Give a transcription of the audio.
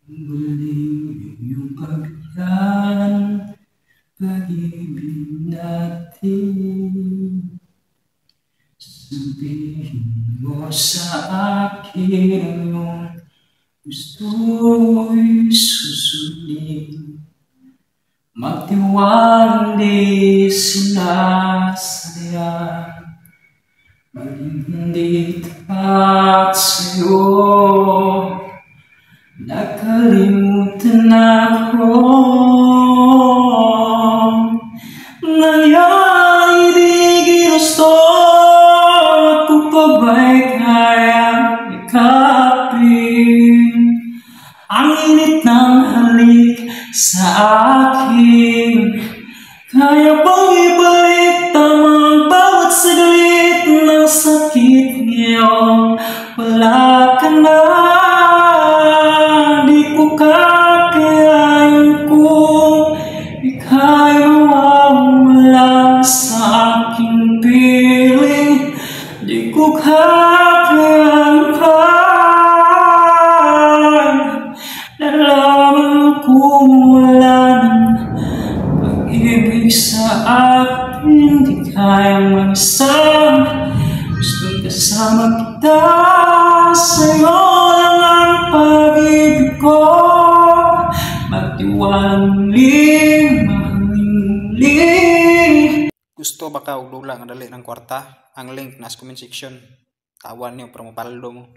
Muling iyong pagyan, pag-ibig natin. Sabihin mo sa akin yung gusto'y susundin. Magtiwang di sinasaya, maging hindi tapat sa'yo. Nakalimutan ako. Nangyari di ginusto, kung pa ba'y kayang ikapin ang init ng halik sa akin? Kaya bang ibalik tamang bawat saglit ng sakit ngayong wala ka na? Di ko kakayanin kung ika'y mawawala sa aking piling. Di ko kakayanin pa nalaman kung wala ng pag-ibig sa akin. Di kayang mag-isang gustong kasama kita. Sa'yo lang ang pag-ibig ko. Magtiwalang muling, mahaling muling. Gusto ba ka og dula nga dali ng kwarta? Ang link nasa comment section. Tawan niyo para mapaldo mo.